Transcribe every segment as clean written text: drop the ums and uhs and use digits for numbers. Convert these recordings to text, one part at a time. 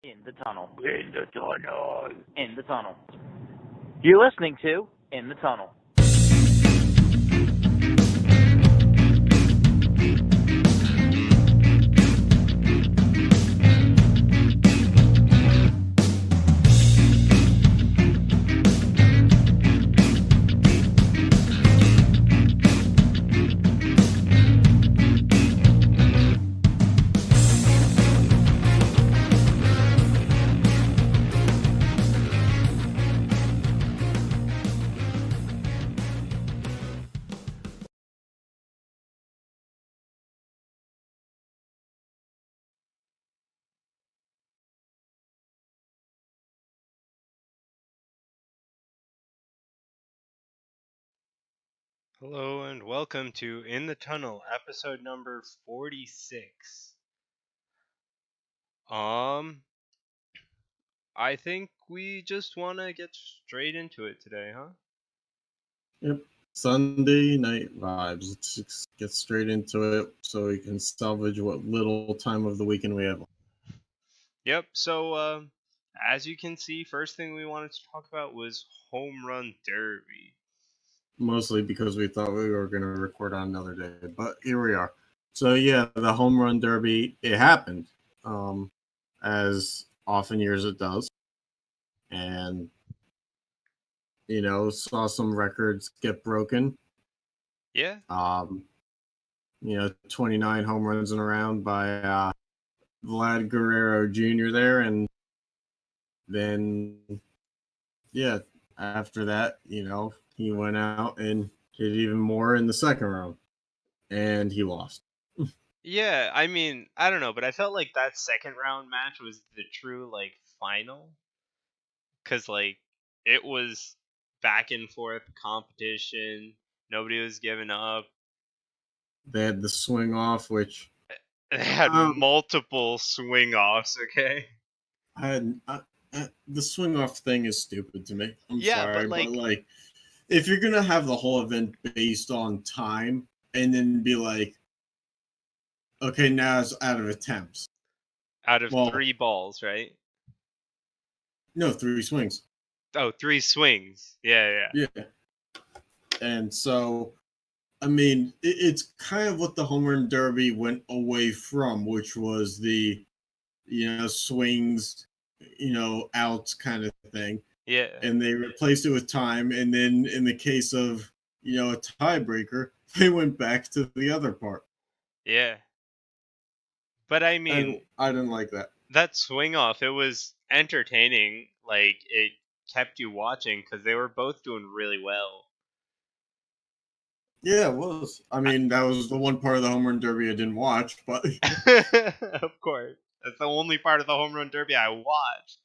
In the tunnel. In the tunnel. In the tunnel. You're listening to In the Tunnel. Hello and welcome to In the Tunnel, episode number 46. I think we just want to get straight into it today, huh? Yep. Sunday night vibes. Let's just get straight into it so we can salvage what little time of the weekend we have. Yep, so as you can see, first thing we wanted to talk about was Home Run Derby. Mostly because we thought we were going to record on another day, but here we are. So yeah, the home run derby, it happened, as often years it does, and saw some records get broken. Yeah? 29 home runs in a round by Vlad Guerrero Jr. there, and then yeah, after that, he went out and hit even more in the second round, and he lost. Yeah, I mean, I don't know, but I felt like that second round match was the true, final. Because, it was back and forth competition. Nobody was giving up. They had the swing off, which They had um, multiple swing offs, okay? the swing off thing is stupid to me. I'm Yeah, sorry, but but if you're gonna have the whole event based on time and then be like, okay, now it's out of attempts. out of Well, 3 balls, right? no, three swings. Oh, 3 swings. Yeah. Yeah, and so I mean, it's kind of what the home run derby went away from, which was the swings, outs kind of thing, Yeah. and they replaced it with time. And then in the case of a tiebreaker, they went back to the other part. Yeah. But I mean, And I didn't like that. that swing off, it was entertaining. Like, it kept you watching because they were both doing really well. Yeah, it was. I mean, that was the one part of the home run derby I didn't watch, but Of course. That's the only part of the home run derby I watched.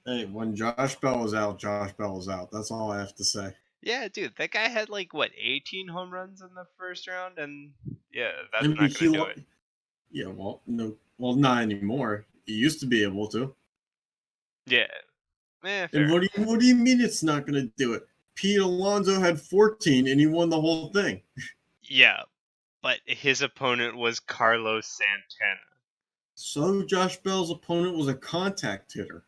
hey, when Josh Bell was out, Josh Bell was out. That's all I have to say. Yeah, dude, that guy had 18 home runs in the first round, and yeah, I that's mean, not gonna do it. yeah, well, no, well, not anymore. He used to be able to. Yeah, And fair. what do you mean it's not going to do it? Pete Alonso had 14 and he won the whole thing. Yeah, but his opponent was Carlos Santana. So Josh Bell's opponent was a contact hitter.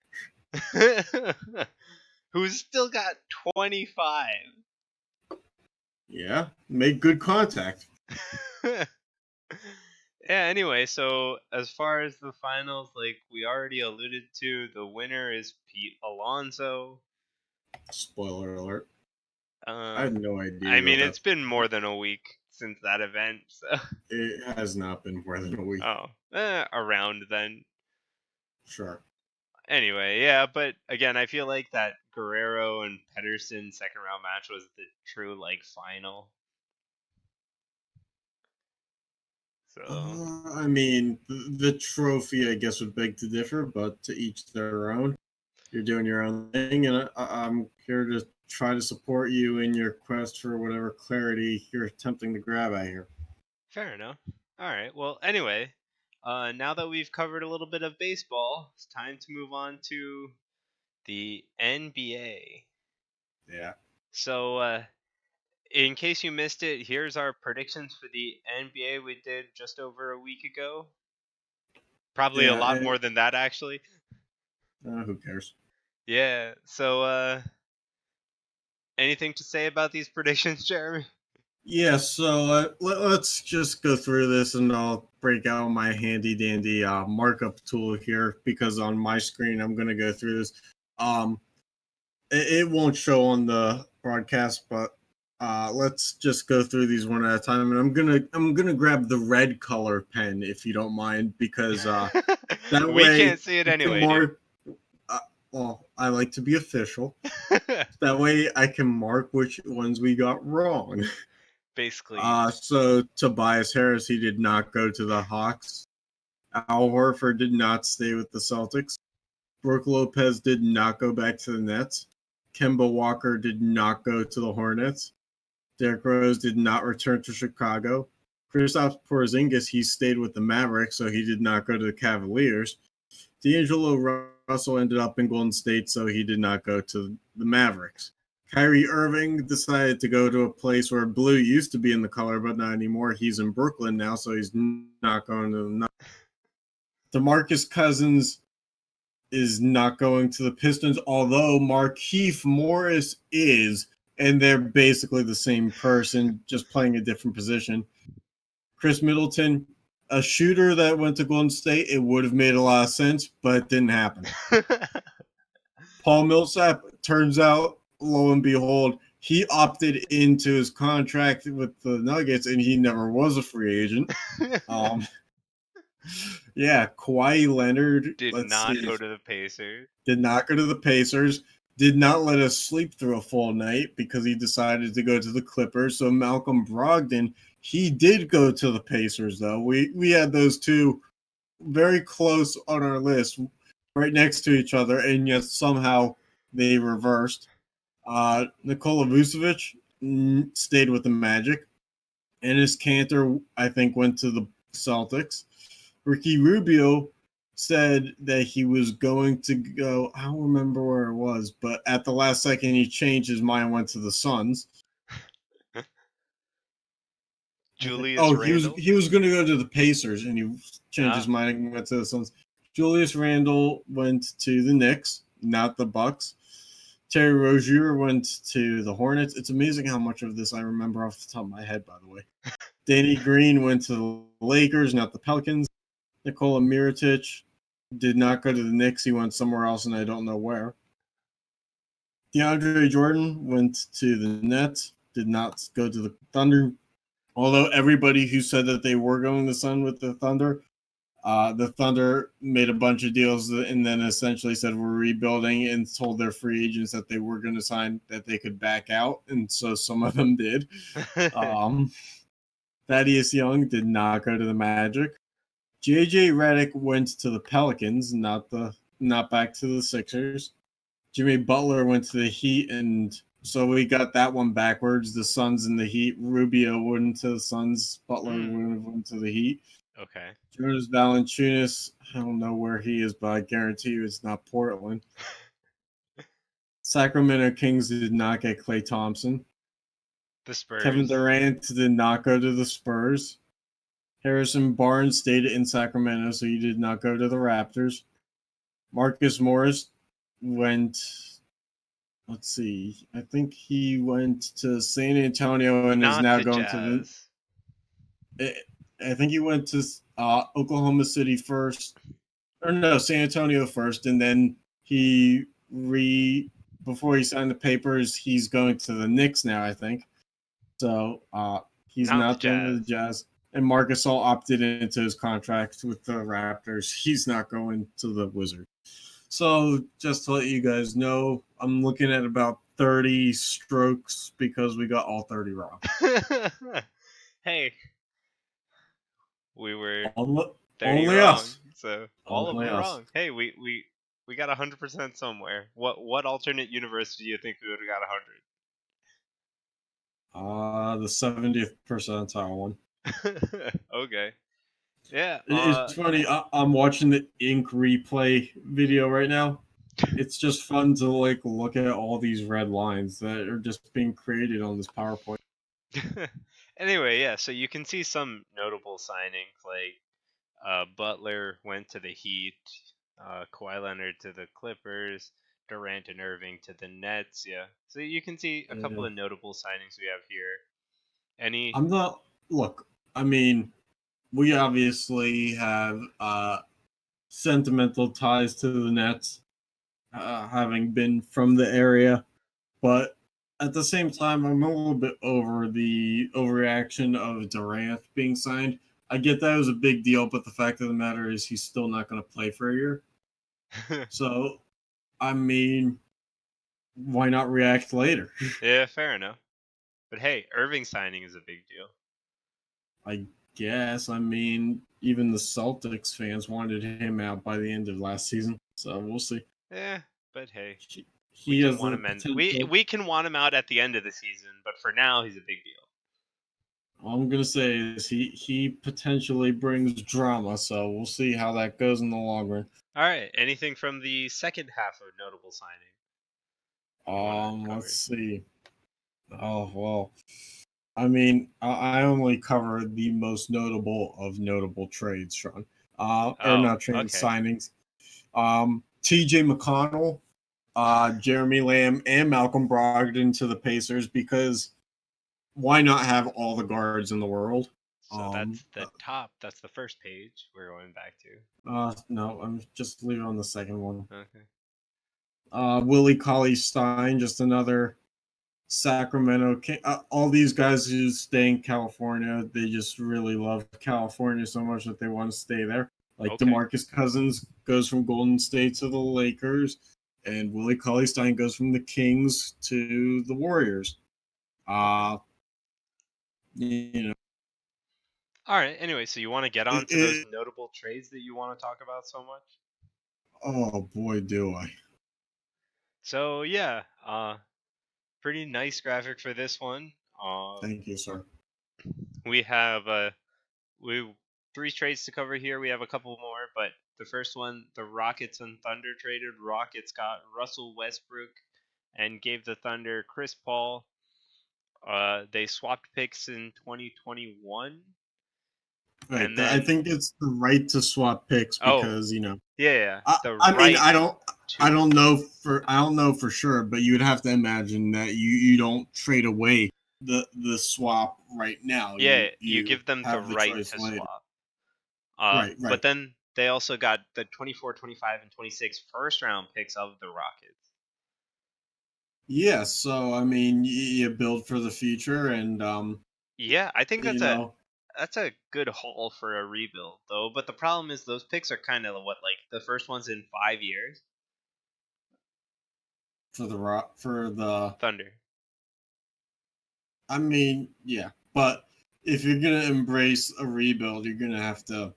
Who's still got 25. Yeah, made good contact. Yeah, anyway, so as far as the finals, we already alluded to, the winner is Pete Alonso. Spoiler alert. I Uh, had no idea I mean, that it's been more than a week since that event, so. it has not been more than a week. Oh, around then. Sure. Anyway, yeah, but again, I feel like that Guerrero and Pedersen second round match was the true final. So I mean, the trophy, I guess, would beg to differ, but to each their own. You're doing your own thing, and I'm here to try to support you in your quest for whatever clarity you're attempting to grab at here. fair enough. All right. Well, anyway, now that we've covered a little bit of baseball, it's time to move on to the NBA. Yeah. So, in case you missed it, here's our predictions for the NBA we did just over a week ago. Probably a Yeah, lot more than that, actually. Who cares? Yeah. So, anything to say about these predictions, Jeremy? Yeah, so let's just go through this, and I'll break out my handy dandy markup tool here because on my screen I'm going to go through this. Um, it won't show on the broadcast, but let's just go through these one at a time. And I'm gonna grab the red color pen if you don't mind, because that We way can't see it you can anyway, dude. mark. Well, I like to be official. That way I can mark which ones we got wrong. Basically. So Tobias Harris, he did not go to the Hawks. Al Horford did not stay with the Celtics. Brooke Lopez did not go back to the Nets. Kemba Walker did not go to the Hornets. Derrick Rose did not return to Chicago. Kristaps Porzingis, he stayed with the Mavericks, so he did not go to the Cavaliers. D'Angelo Russell ended up in Golden State, so he did not go to the Mavericks. Kyrie Irving decided to go to a place where blue used to be in the color, but not anymore. He's in Brooklyn now, so he's not going to the DeMarcus Cousins is not going to the Pistons, although Markieff Morris is, and they're basically the same person, just playing a different position. Chris Middleton, a shooter that went to Golden State, it would have made a lot of sense, but it didn't happen. Paul Millsap, turns out, lo and behold, he opted into his contract with the Nuggets, and he never was a free agent. Yeah, Kawhi Leonard Did not go to the Pacers. Did not go to the Pacers. Did not let us sleep through a full night because he decided to go to the Clippers. So Malcolm Brogdon, he did go to the Pacers, though. We had those two very close on our list, right next to each other, and yet somehow they reversed. Nikola Vucevic stayed with the Magic. Enes Kanter, I think, went to the Celtics. Ricky Rubio said that he was going to go. I don't remember where it was, but at the last second, he changed his mind and went to the Suns. Julius Randle? He was going to go to the Pacers, and he changed his mind and went to the Suns. Julius Randle went to the Knicks, not the Bucks. Terry Rozier went to the Hornets. It's amazing how much of this I remember off the top of my head, by the way. Danny Green went to the Lakers, not the Pelicans. Nikola Mirotic did not go to the Knicks. He went somewhere else, and I don't know where. DeAndre Jordan went to the Nets, did not go to the Thunder. Although everybody who said that they were going to sign with the Thunder made a bunch of deals and then essentially said we're rebuilding and told their free agents that they were going to sign that they could back out, and so some of them did. Thaddeus Young did not go to the Magic. JJ Redick went to the Pelicans, not back to the Sixers. Jimmy Butler went to the Heat, and so we got that one backwards. The Suns and the Heat. Rubio went to the Suns. Butler went to the Heat. Okay. Jonas Valanciunas, I don't know where he is, but I guarantee you it's not Portland. Sacramento Kings did not get Klay Thompson. The Spurs. Kevin Durant did not go to the Spurs. Harrison Barnes stayed in Sacramento, so he did not go to the Raptors. Marcus Morris went, let's see, I think he went to San Antonio and is now going to the. I think he went to Oklahoma City first, or no, San Antonio first, and then before he signed the papers, he's going to the Knicks now, I think. So he's not going to the Jazz. And Marc Gasol opted into his contract with the Raptors. He's not going to the Wizards. So just to let you guys know, I'm looking at about 30 strokes because we got all 30 wrong. Hey, we were only wrong, us. So all only of them us. wrong. Hey, we got 100% somewhere. What alternate universe do you think we would have got 100? The 70th percentile one. Okay. Yeah. It's funny. I'm watching the ink replay video right now. It's just fun to look at all these red lines that are just being created on this PowerPoint. Anyway, yeah. So you can see some notable signings like Butler went to the Heat. Kawhi Leonard to the Clippers, Durant and Irving to the Nets. Yeah, so you can see a couple of notable signings we have here. I'm not. Look, I mean, we obviously have sentimental ties to the Nets, having been from the area, but at the same time, I'm a little bit over the overreaction of Durant being signed. I get that it was a big deal, but the fact of the matter is he's still not going to play for a year. So, I mean, why not react later? Yeah, fair enough. But hey, Irving signing is a big deal. I guess. I mean, even the Celtics fans wanted him out by the end of last season, so we'll see. Yeah, but hey, He has want the him potential. we can want him out at the end of the season, but for now he's a big deal. All I'm gonna say is he potentially brings drama, so we'll see how that goes in the long run. All right, anything from the second half of notable signing? Let's see. Oh well, I mean, I only cover the most notable of notable trades, Sean. Or not trades, signings. T.J. McConnell, Jeremy Lamb, and Malcolm Brogdon to the Pacers because why not have all the guards in the world? So that's the top. That's the first page we're going back to. No, I'm just leaving on the second one. Okay. Willie Cauley-Stein, just another Sacramento. All these guys who stay in California, they just really love California so much that they want to stay there. Like DeMarcus Cousins goes from Golden State to the Lakers, and Willie Cauley-Stein goes from the Kings to the Warriors. You know. All right. Anyway, so you want to get on to those notable trades that you want to talk about so much? Oh boy, do I! So yeah, pretty nice graphic for this one. Thank you, sir. We have three trades to cover here. We have a couple more, but the first one, the Rockets and Thunder traded. Rockets got Russell Westbrook and gave the Thunder Chris Paul. They swapped picks in 2021. Right. And then, I think it's the right to swap picks because Yeah. I mean, I don't know for sure, but you would have to imagine that you don't trade away the swap right now. Yeah, you give them the right to swap. Right. But then they also got the 24, 25, and 26 first round picks of the Rockets. Yeah, so I mean, you build for the future, and yeah, I think that's a good haul for a rebuild, though. But the problem is those picks are kind of like the first one's in 5 years for the Thunder. I mean, yeah, but if you're gonna embrace a rebuild, you're gonna have to,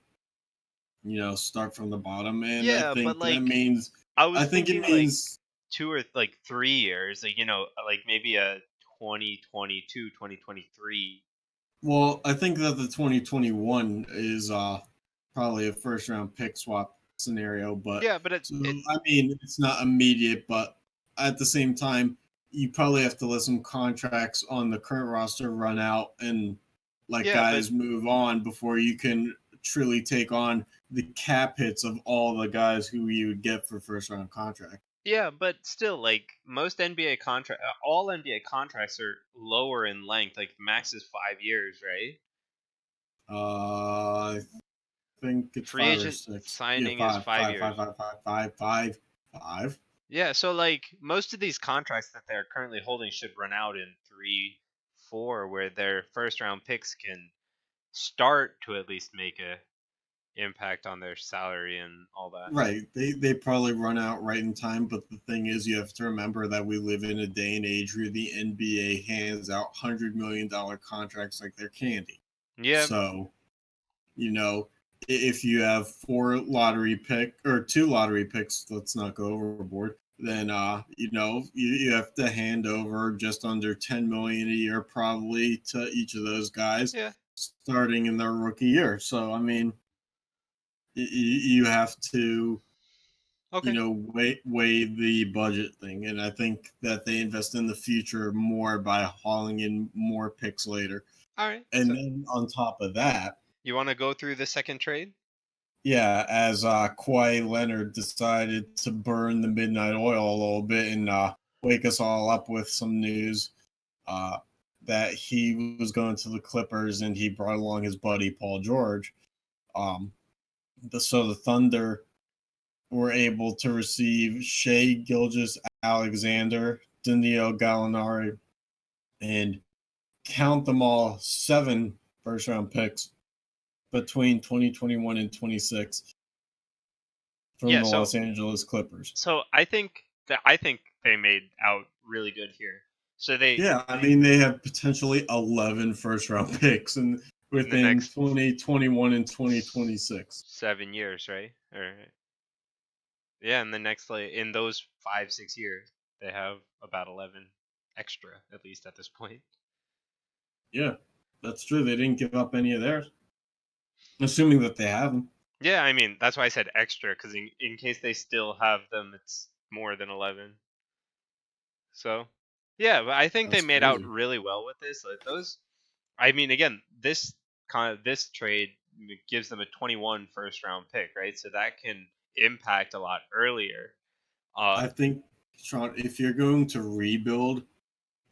start from the bottom, and Yeah, I think but like that means I think it means 2 or 3 years, like maybe a 2022, 2023. Well, I think that the 2021 is probably a first round pick swap scenario, but yeah, but I mean, it's not immediate, but at the same time, you probably have to let some contracts on the current roster run out and guys move on before you can truly take on the cap hits of all the guys who you would get for first round contract. Yeah, but still, like most NBA all NBA contracts are lower in length. Like max is 5 years, right? I think it's Free 5 agent or 6. signing Yeah, is 5 years. Five. Yeah, so like most of these contracts that they're currently holding should run out in 3, 4, where their first round picks can start to at least make a impact on their salary and all that. Right. They probably run out right in time, but the thing is you have to remember that we live in a day and age where the NBA hands out $100 million contracts like they're candy. Yeah. So, if you have 2 lottery picks, let's not go overboard, then you have to hand over just under 10 million a year probably to each of those guys starting in their rookie year. So, I mean, you have to weigh the budget thing, and I think that they invest in the future more by hauling in more picks later. All right. And then on top of that, you want to go through the second trade? Yeah, as Kawhi Leonard decided to burn the midnight oil a little bit and wake us all up with some news uh, that he was going to the Clippers and he brought along his buddy Paul George. So the Thunder were able to receive Shea Gilgeous Alexander, Danilo Gallinari, and count them all 7 first round picks between 2021 and 26 from the Los Angeles Clippers. So I think they made out really good here. So they they have potentially 11 first round picks and within the next 2021 and 2026. 7 years, right? Yeah, in the next in those 5-6 years, they have about 11 extra at least at this point. Yeah, that's true. They didn't give up any of theirs, assuming that they have them. Yeah, I mean that's why I said extra because in case they still have them, it's more than 11. So, yeah, but I think they made out really well with this. Like those, I mean, again, this trade gives them a 21 first round pick, right? So that can impact a lot earlier. I think, Sean, if you're going to rebuild,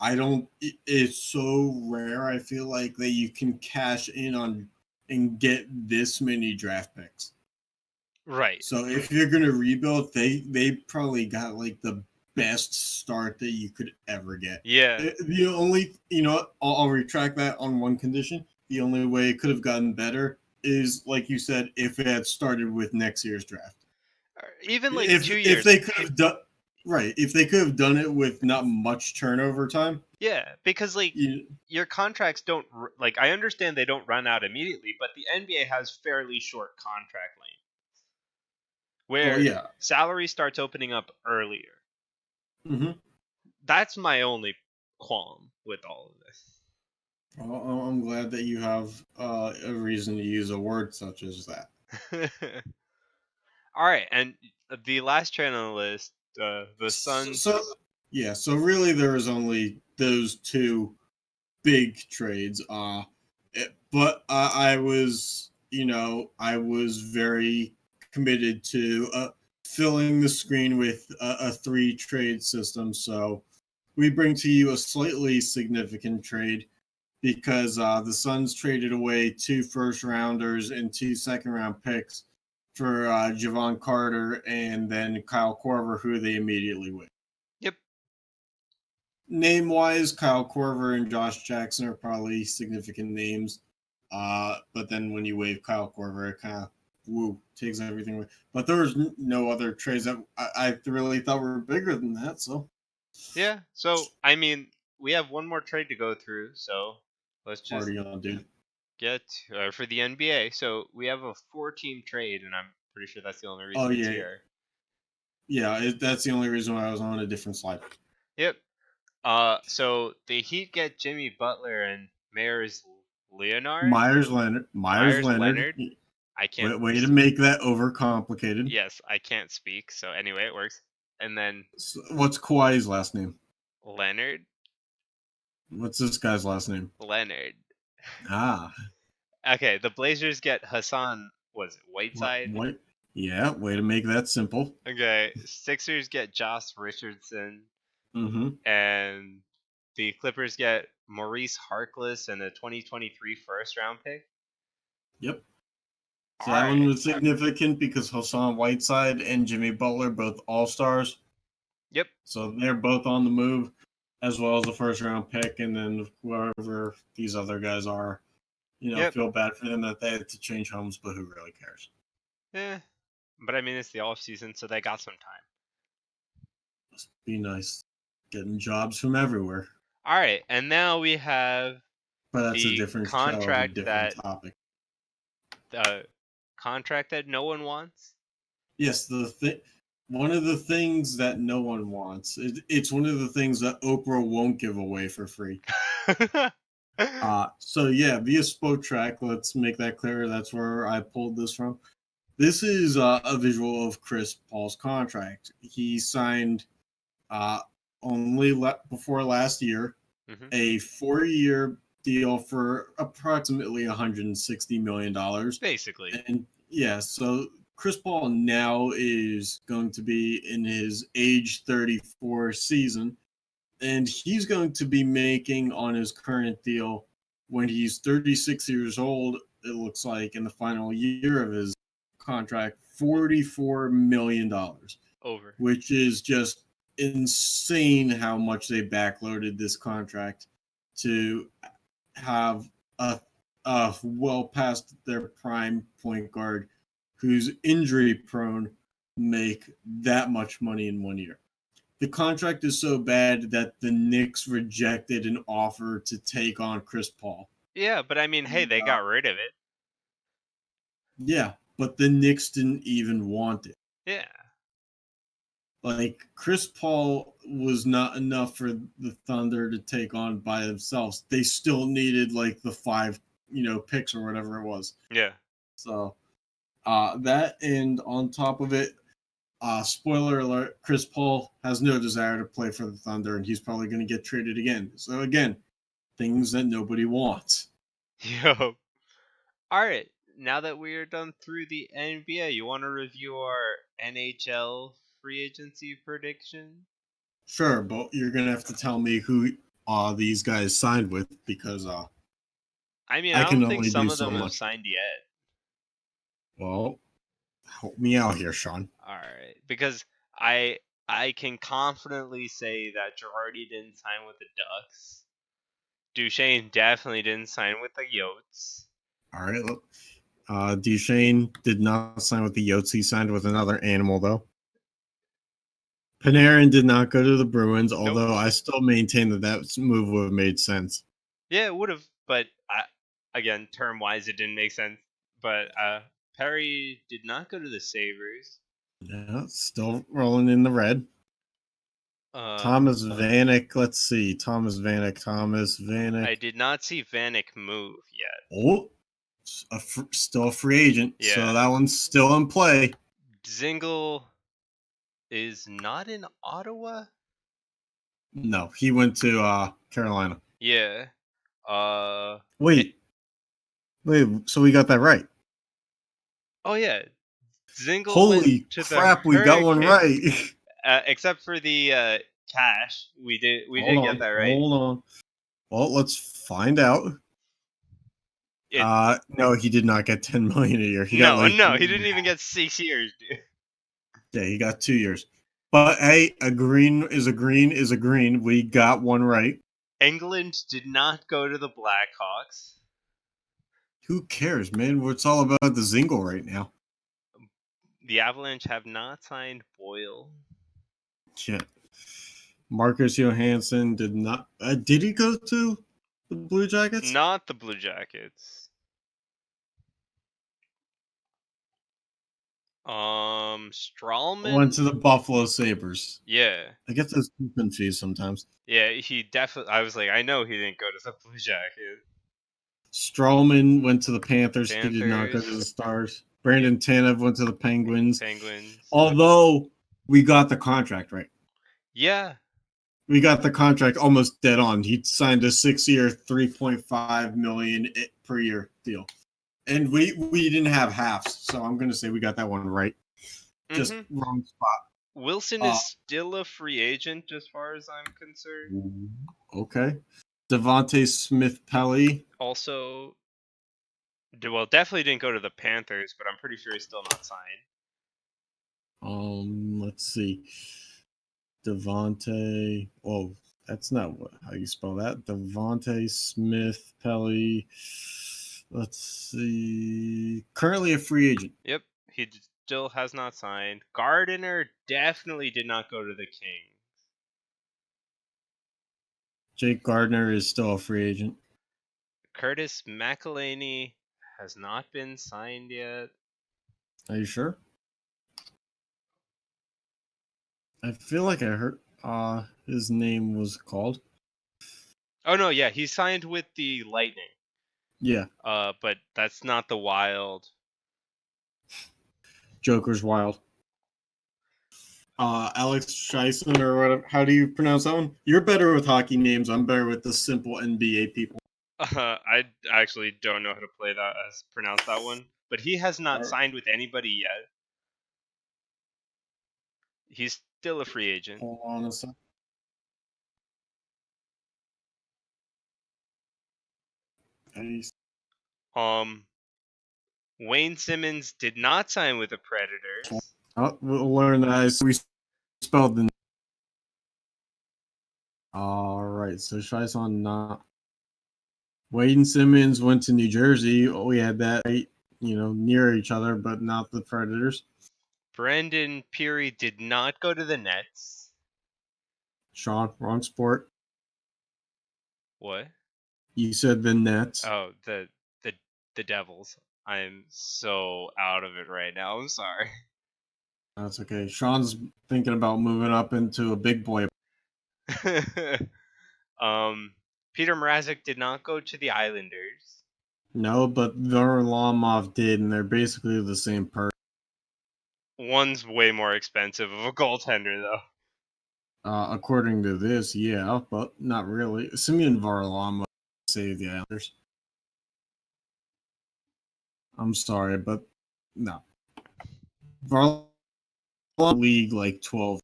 it's so rare. I feel like that you can cash in on and get this many draft picks. Right. So if you're going to rebuild, they probably got like the best start that you could ever get. Yeah. The only, I'll retract that on one condition. The only way it could have gotten better is, like you said, if it had started with next year's draft. Even like if, 2 years. If they could have done right, if they could have done it with not much turnover time. Yeah, because your contracts don't I understand they don't run out immediately, but the NBA has fairly short contract length. Where salary starts opening up earlier. Mm-hmm. That's my only qualm with all of this. Well, I'm glad that you have a reason to use a word such as that. All right, and the last trade on the list, the Suns. So really there was only those 2 big trades. But I was very committed to filling the screen with a 3 trade system. So we bring to you a slightly significant trade because the Suns traded away 2 first rounders and 2 second round picks for Javon Carter and then Kyle Korver, who they immediately waived. Yep. Name-wise, Kyle Korver and Josh Jackson are probably significant names. But then when you waive Kyle Korver, it kind of takes everything away. But there was no other trades that I really thought were bigger than that. So yeah. So I mean, we have one more trade to go through. So let's just party on, dude. Get for the NBA. So we have a 4-team trade, and I'm pretty sure that's the only reason it's here. Yeah, that's the only reason why I was on a different slide. Yep. So the Heat get Jimmy Butler and Myers Leonard. Myers Leonard. I can't. Way to make that overcomplicated. Yes, I can't speak. So anyway, it works. And then what's Kawhi's last name? Leonard. What's this guy's last name? Leonard. Ah. Okay, the Blazers get Hassan. Was it Whiteside? White? Yeah, way to make that simple. Okay, Sixers get Josh Richardson. Mm-hmm. And the Clippers get Maurice Harkless and a 2023 first round pick. Yep. So that one was significant because Hassan Whiteside and Jimmy Butler, both all-stars. Yep. So they're both on the move, as well as the first-round pick, and then whoever these other guys are, feel bad for them that they had to change homes, but who really cares? Yeah. But I mean, it's the off-season, so they got some time. Must be nice. Getting jobs from everywhere. All right, and now we have but that's a different contract topic. The contract that no one wants? Yes, one of the things that no one wants. It's one of the things that Oprah won't give away for free. So yeah, via Spotrac, let's make that clear. That's where I pulled this from. This is a visual of Chris Paul's contract. He signed only before last year a 4-year deal for approximately $160 million. Basically. And Yeah, so Chris Paul now is going to be in his age 34 season, and he's going to be making on his current deal when he's 36 years old, it looks like in the final year of his contract, $44 million, Over. which is just insane how much they backloaded this contract to have a well past their prime point guard who's injury prone make that much money in 1 year. The contract is so bad that the Knicks rejected an offer to take on Chris Paul. Yeah, but I mean, hey, they got rid of it. Yeah, but the Knicks didn't even want it. Yeah. Like, Chris Paul was not enough for the Thunder to take on by themselves. They still needed like the 5, picks or whatever it was. Yeah. So that, and on top of it, spoiler alert, Chris Paul has no desire to play for the Thunder, and he's probably going to get traded again. So again, things that nobody wants. Yo. All right. Now that we are done through the NBA, you want to review our NHL free agency prediction? Sure, but you're going to have to tell me who these guys signed with, because I mean, I I can don't think only some do of so them have much. signed yet. Well, help me out here, Sean. All right, because I can confidently say that Girardi didn't sign with the Ducks. Duchesne definitely didn't sign with the Yotes. All right, look. Duchesne did not sign with the Yotes. He signed with another animal, though. Panarin did not go to the Bruins, although I still maintain that move would have made sense. Yeah, it would have, but again, term-wise, it didn't make sense. But Perry did not go to the Sabres. Yeah, still rolling in the red. Thomas Vanek, let's see. Thomas Vanek. I did not see Vanek move yet. Oh, still a free agent, Yeah. so that one's still in play. Zingle is not in Ottawa? No, he went to Carolina. Yeah. Wait, so we got that right. Oh, yeah. Zingle Holy went to crap, the we got one right. Except for the cash. We did get that right. Hold on. Well, let's find out. No, he did not get $10 million a year. He got he didn't even get 6 years, dude. Yeah, he got 2 years. But hey, a green is a green is a green. We got one right. England did not go to the Blackhawks. Who cares, man? It's all about the Zingle right now. The Avalanche have not signed Boyle. Shit. Marcus Johansson did not. Did he go to the Blue Jackets? Not the Blue Jackets. Strawman went to the Buffalo Sabres. Yeah. I get those too confused sometimes. Yeah, he definitely. I was like, I know he didn't go to the Blue Jackets. Strawman went to the Panthers. He did not go to the Stars. Brandon Tanev went to the Penguins. Although we got the contract right. Yeah. We got the contract almost dead on. He signed a 6-year, $3.5 million per year deal. And we didn't have halves, so I'm going to say we got that one right. Just wrong spot. Wilson is still a free agent as far as I'm concerned. Okay. Devontae Smith-Pelly. Also, well, definitely didn't go to the Panthers, but I'm pretty sure he's still not signed. Let's see. Devontae. Oh, that's not how you spell that. Devontae Smith-Pelly. Let's see. Currently a free agent. Yep. He still has not signed. Gardiner definitely did not go to the Kings. Jake Gardiner is still a free agent. Curtis McElhaney has not been signed yet. Are you sure? I feel like I heard his name was called. Oh no, yeah, he signed with the Lightning. Yeah. But that's not the Wild. Joker's Wild. Alex Scheisen or whatever. How do you pronounce that one? You're better with hockey names. I'm better with the simple NBA people. I actually don't know how to pronounce that one. but he has not Alright. signed with anybody yet. He's still a free agent. Hold on a second. Wayne Simmons did not sign with the Predators. Oh, we'll learn that. We spelled the. All right, so tries on not. Wade and Simmons went to New Jersey. Oh, we had that right, near each other, but not the Predators. Brendan Peary did not go to the Nets. Sean, wrong sport. What? You said the Nets. Oh, the Devils. I'm so out of it right now. I'm sorry. That's okay. Sean's thinking about moving up into a big boy. Peter Mrazek did not go to the Islanders. No, but Varlamov did, and they're basically the same person. One's way more expensive of a goaltender, though. According to this, yeah, but not really. Simeon Varlamov saved the Islanders. I'm sorry, but no. Varlamov league like 12.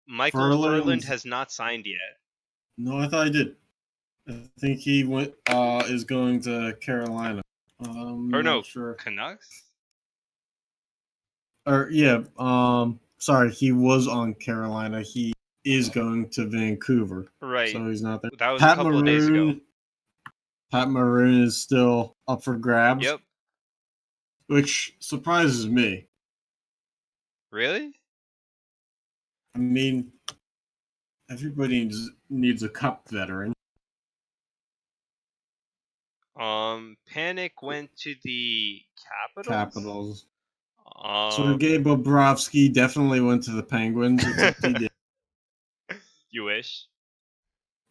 Michael Furland has not signed yet. No, I thought I did. I think he is going to Carolina. Or no, sure. Canucks? Or yeah, sorry, he was on Carolina. He is going to Vancouver. Right. So he's not there. That was a couple of days ago. Pat Maroon is still up for grabs. Yep. Which surprises me. Really? I mean, everybody needs a cup veteran. Panic went to the Capitals. So Sergei Bobrovsky definitely went to the Penguins. He did. You wish?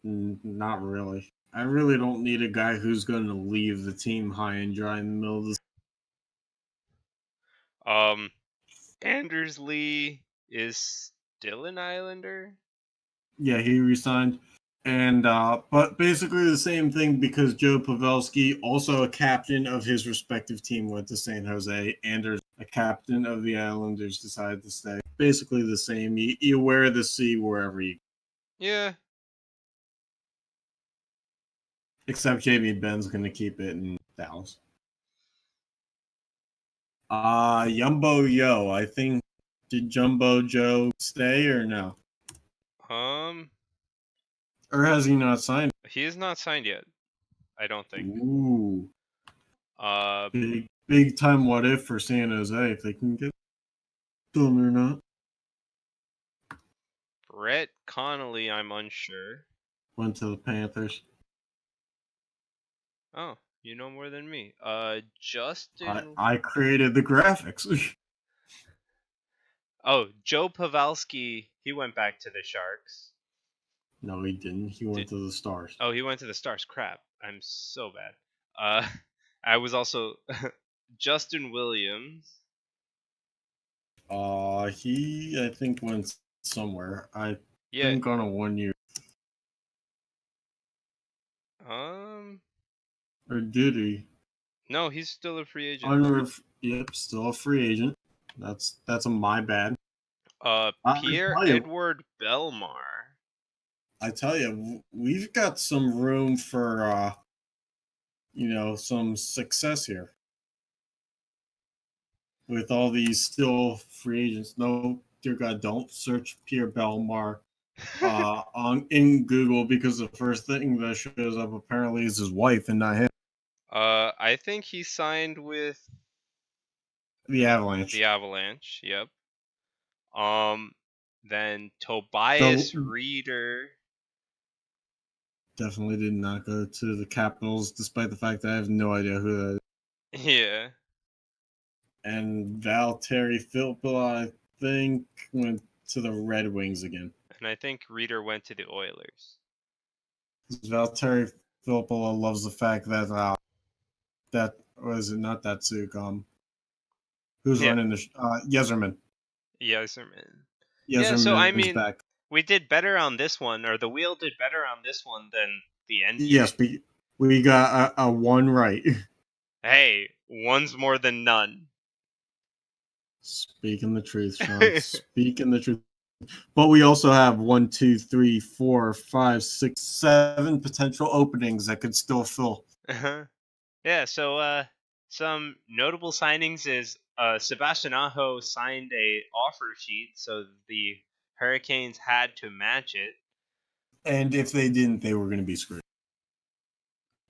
Not really. I really don't need a guy who's going to leave the team high and dry in the middle of the. Anders Lee is still an Islander? Yeah, he resigned. And but basically the same thing, because Joe Pavelski, also a captain of his respective team, went to San Jose. Anders, a captain of the Islanders, decided to stay. Basically the same. You wear the C wherever you. Yeah. Except Jamie Benn's going to keep it in Dallas. Jumbo Yo, I think. Did Jumbo Joe stay or no? Or has he not signed? He is not signed yet. I don't think. Ooh. Big time what if for San Jose, if they can get to him or not. Brett Connolly, I'm unsure. Went to the Panthers. Oh, you know more than me. Justin. I created the graphics. Oh, Joe Pavelski, he went back to the Sharks. No, he didn't. He went to the Stars. Oh, he went to the Stars. Crap. I'm so bad. I was also Justin Williams. He I think went somewhere. I think on a 1 year. Or did he? No, he's still a free agent. Yep, still a free agent. That's my bad. Pierre-Edouard Bellemare. I tell you, we've got some room for some success here with all these still free agents. No, dear God, don't search Pierre Bellemare in Google, because the first thing that shows up apparently is his wife and not him. I think he signed with the Avalanche. The Avalanche, yep. Then Tobias Reeder definitely did not go to the Capitals, despite the fact that I have no idea who that is. Yeah. And Valtteri Filppula, I think, went to the Red Wings again. And I think Reeder went to the Oilers. Valtteri Filppula loves the fact that that was it, not that Tsuk. Who's running the Yzerman. Yzerman. Yeah, so I mean, we did better on this one, or the wheel did better on this one than the NBA. Yes, We got a one right. Hey, one's more than none. Speaking the truth, Sean. Speaking the truth. But we also have 1, 2, 3, 4, 5, 6, 7 potential openings that could still fill. Uh-huh. Yeah, so some notable signings is Sebastian Aho signed a offer sheet, so the Hurricanes had to match it. And if they didn't, they were going to be screwed.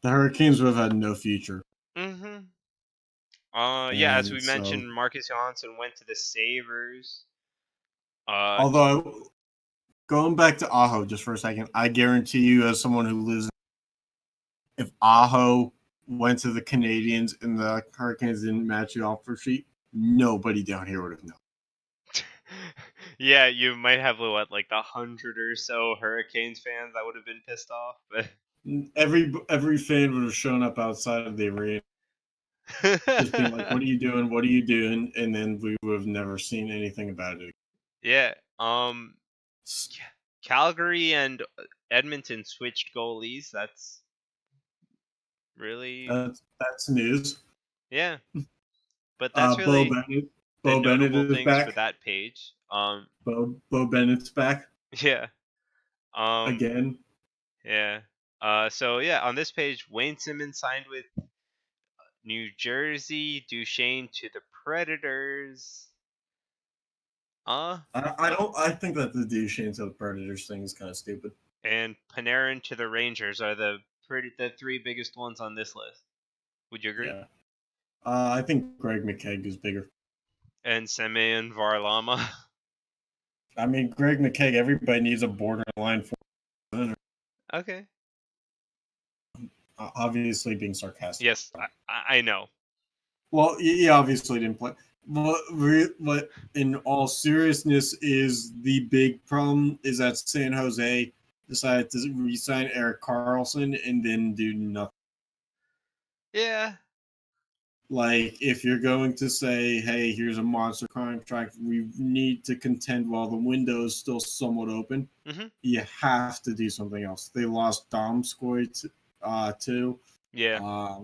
The Hurricanes would have had no future. Mm-hmm. Yeah, as And we so, mentioned, Marcus Johansson went to the Sabres. although, going back to Aho just for a second, I guarantee you, as someone who lives, if Aho went to the Canadians and the Hurricanes didn't match the offer sheet, nobody down here would have known. Yeah, you might have what, like 100 or so Hurricanes fans that would have been pissed off, but Every fan would have shown up outside of the arena, just being like, "What are you doing? What are you doing?" And then we would have never seen anything about it. yeah. Calgary and Edmonton switched goalies. That's really, That's news. yeah. But that's Bo really Bennett. the Bo Bennett notable is things for back. that page. Bo Bennett's back Yeah. again. Yeah. So yeah, on this page, Wayne Simmons signed with New Jersey, Duchesne to the Predators. I don't. I think that the Duchesne to the Predators thing is kind of stupid. And Panarin to the Rangers are the three biggest ones on this list. Would you agree? Yeah. I think Greg McKegg is bigger. And Semyon Varlama. I mean, Greg McKegg. Everybody needs a borderline for. Okay. Obviously, being sarcastic. Yes, I know. Well, he obviously didn't play. What, in all seriousness, is the big problem is that San Jose decided to re-sign Eric Carlson and then do nothing. Yeah. Like, if you're going to say, "Hey, here's a monster contract. We need to contend while the window is still somewhat open," Mm-hmm. you have to do something else. They lost Domskoy too. Yeah.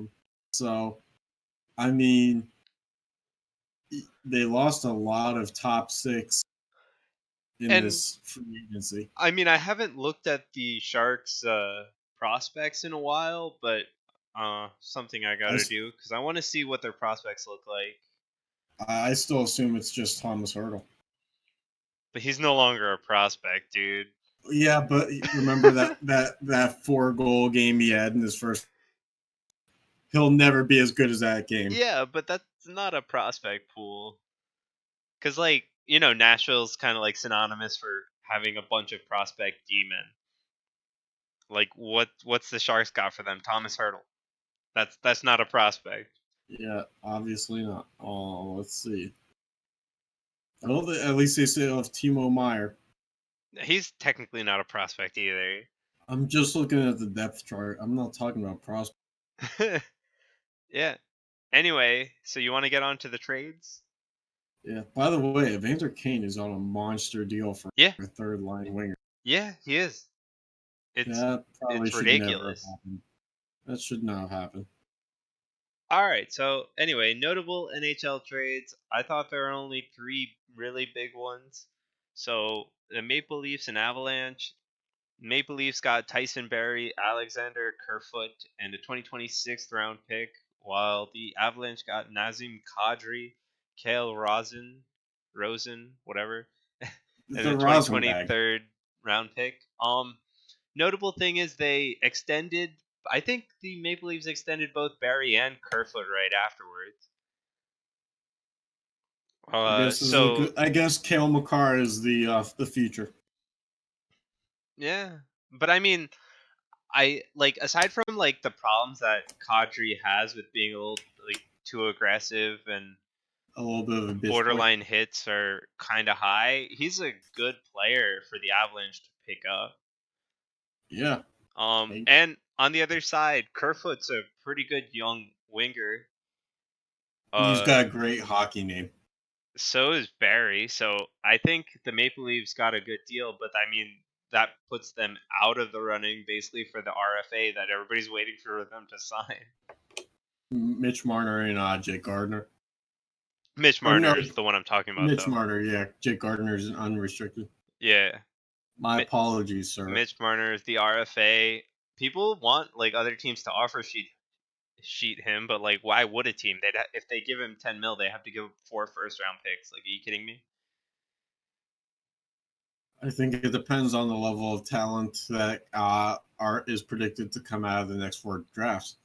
So, I mean, they lost a lot of top six in And this free agency. I mean, I haven't looked at the Sharks prospects in a while, but something I got I, to do cuz I want to see what their prospects look like. I still assume it's just Thomas Hurdle. But he's no longer a prospect, dude. Yeah, but remember that 4-goal game he had in his first. He'll never be as good as that game. Yeah, but that's not a prospect pool. Cuz like, you know, Nashville's kind of like synonymous for having a bunch of prospect D-men. Like what's the Sharks got for them? Thomas Hurdle. That's not a prospect. Yeah, obviously not. Oh, let's see. Well, at least they still have Timo Meyer. He's technically not a prospect either. I'm just looking at the depth chart. I'm not talking about prospect. Yeah. Anyway, so you want to get on to the trades? Yeah. By the way, Evander Kane is on a monster deal for Yeah. a third line winger. Yeah, he is. That probably it's should never have ridiculous. happened. That should not have happened. All right. So anyway, notable NHL trades. I thought there were only 3 really big ones. So the Maple Leafs and Avalanche. Maple Leafs got Tyson Berry, Alexander Kerfoot, and a 2026 round pick, while the Avalanche got Nazem Kadri, Kale Rosen, whatever, and The a Rosen bag. 2023 round pick. Notable thing is they extended. I think the Maple Leafs extended both Barry and Kerfoot right afterwards. I guess this is a good. I guess Cale Makar is the future. Yeah, but I mean, I like aside from like the problems that Kadri has with being a little like too aggressive and A little bit of a bitch borderline hits are kind of high. He's a good player for the Avalanche to pick up. Yeah. And on the other side, Kerfoot's a pretty good young winger. He's got a great hockey name. So is Barry. So I think the Maple Leafs got a good deal, but I mean, that puts them out of the running basically for the RFA that everybody's waiting for them to sign. Mitch Marner and Jake Gardner. Mitch Or no, Marner is the one I'm talking about, Mitch though. Marner, yeah. Jake Gardner is unrestricted. Yeah. My apologies, sir. Mitch Marner is the RFA. People want like other teams to offer sheet him, but like, why would a team? If they give him 10 mil, they have to give 4 first-round picks. Like, are you kidding me? I think it depends on the level of talent that is predicted to come out of the next 4 drafts.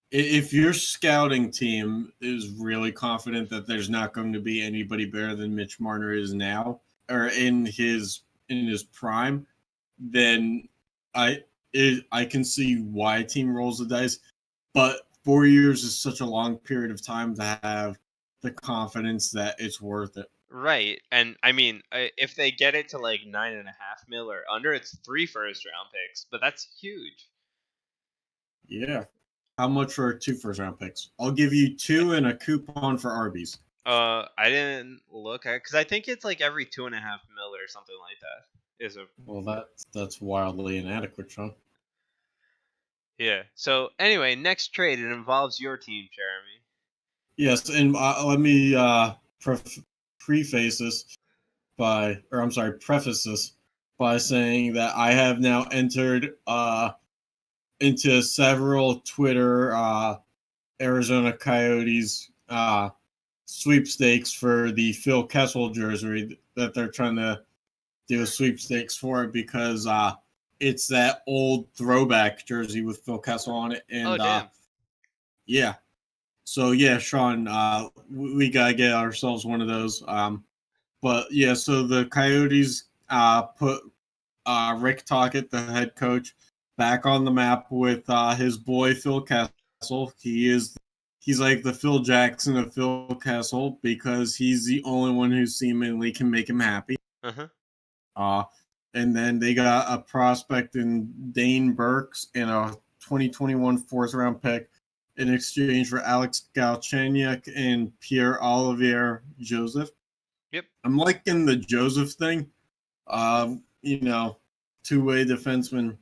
If your scouting team is really confident that there's not going to be anybody better than Mitch Marner is now, or in his prime, then I can see why a team rolls the dice. But 4 years is such a long period of time to have the confidence that it's worth it. Right, and I mean, if they get it to like 9.5 mil or under, it's 3 first-round picks, but that's huge. Yeah. How much for 2 first-round picks? I'll give you 2 and a coupon for Arby's. I didn't look at because I think it's like every 2.5 mil or something like that. Well, that's wildly inadequate, Sean. Yeah. So anyway, next trade, it involves your team, Jeremy. Yes, and let me preface this preface this by saying that I have now entered into several Twitter Arizona Coyotes sweepstakes for the Phil Kessel jersey that they're trying to do a sweepstakes for it because it's that old throwback jersey with Phil Kessel on it. And damn. Yeah. So yeah, Sean, we gotta get ourselves one of those. But yeah, so the Coyotes put Rick Tocchet, the head coach, back on the map with his boy Phil Kessel. He's like the Phil Jackson of Phil Kessel because he's the only one who seemingly can make him happy. And then they got a prospect in Dane Burks and a 2021 fourth round pick in exchange for Alex Galchenyuk and Pierre-Olivier Joseph. Yep. I'm liking the Joseph thing. Two-way defenseman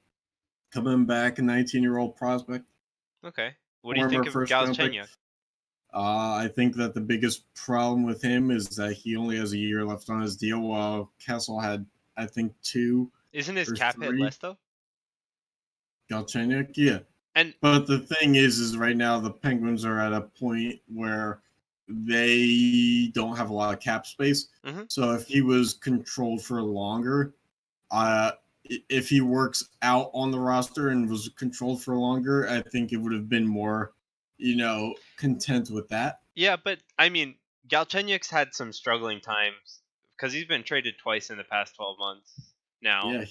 coming back, a 19-year-old prospect. Okay. What do you think of Galchenyuk? I think that the biggest problem with him is that he only has a year left on his deal, while Kessel had, I think, 2. Isn't his cap hit less, though? Galchenyuk, yeah. But the thing is right now the Penguins are at a point where they don't have a lot of cap space. Mm-hmm. So if he was controlled for longer, if he works out on the roster and was controlled for longer, I think it would have been more, content with that. Yeah, but I mean, Galchenyuk's had some struggling times because he's been traded twice in the past 12 months now. Yeah,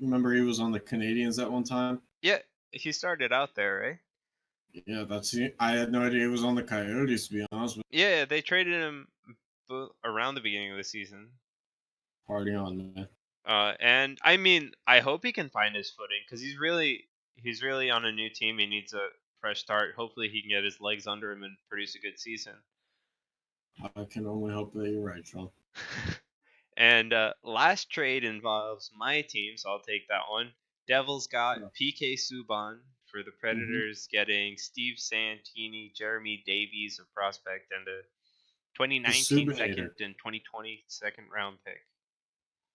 remember he was on the Canadiens at one time? Yeah, he started out there, right? Yeah, I had no idea he was on the Coyotes, to be honest with you. Yeah, they traded him around the beginning of the season. Party on, man. And I mean, I hope he can find his footing because he's really on a new team. He needs a fresh start. Hopefully, he can get his legs under him and produce a good season. I can only hope that you're right, Sean. And last trade involves my team, so I'll take that one. Devils got PK Subban for the Predators, getting Steve Santini, Jeremy Davies, a prospect, and a 2019 second and 2020 second round pick.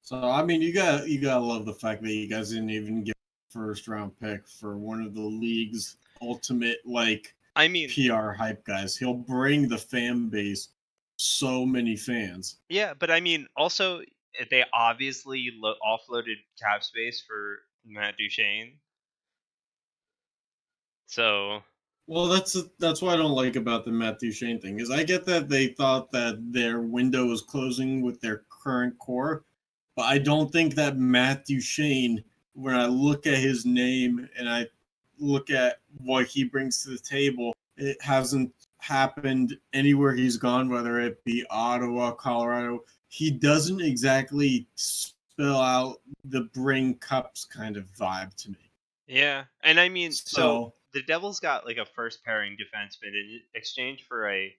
So I mean, you gotta love the fact that you guys didn't even get a first round pick for one of the league's ultimate PR hype guys. He'll bring the fan base so many fans. Yeah, but I mean, also they obviously offloaded cap space for Matt Duchene. So, well, that's what I don't like about the Matt Duchene thing is I get that they thought that their window was closing with their current core, but I don't think that Matt Duchene, when I look at his name and I look at what he brings to the table, it hasn't happened anywhere he's gone, whether it be Ottawa, Colorado. He doesn't exactly spell out the bring cups kind of vibe to me. Yeah, and I mean, so the Devils got like a first pairing defenseman in exchange for a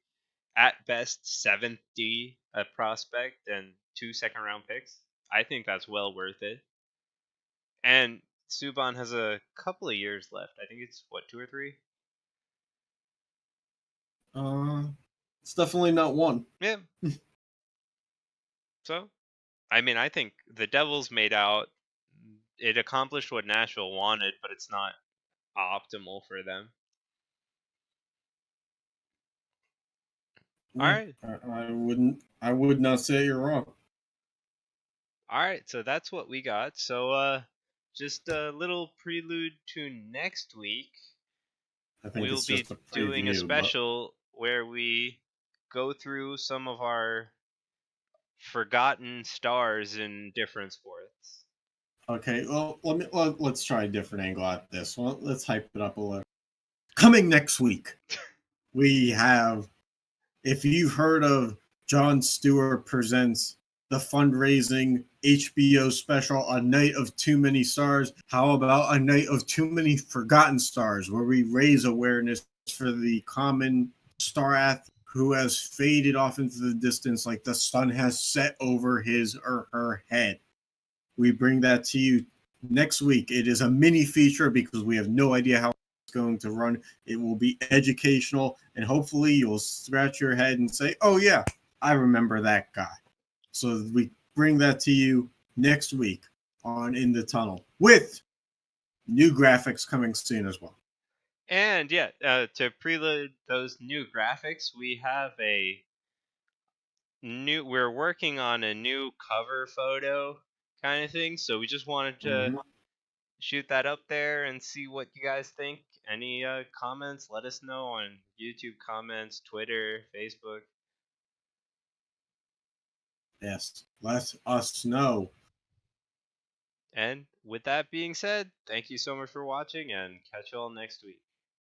at best 7th D prospect and 2 second round picks. I think that's well worth it. And Subban has a couple of years left. I think it's, what, 2 or 3? It's definitely not one. Yeah. So, I mean, I think the Devils made out. It accomplished what Nashville wanted, but it's not optimal for them. All Yeah, right. I would not say you're wrong. All right, so that's what we got. So just a little prelude to next week. I think We'll it's just be a doing a preview, but special where we go through some of our forgotten stars in different sports. okay. Well, let's try a different angle at this. Well, let's hype it up a little. Coming next week, we have. If you've heard of Jon Stewart presents the fundraising HBO special, A Night of Too Many Stars, how about A Night of Too Many Forgotten Stars, where we raise awareness for the common star athlete who has faded off into the distance like the sun has set over his or her head. We bring that to you next week. It is a mini feature because we have no idea how it's going to run. It will be educational, and hopefully you'll scratch your head and say, oh, yeah, I remember that guy. So we bring that to you next week on In the Tunnel with new graphics coming soon as well. And yeah, to prelude those new graphics, we have we're working on a new cover photo kind of thing. So we just wanted to shoot that up there and see what you guys think. Any comments, let us know on YouTube comments, Twitter, Facebook. Yes, let us know. And with that being said, thank you so much for watching and catch you all next week.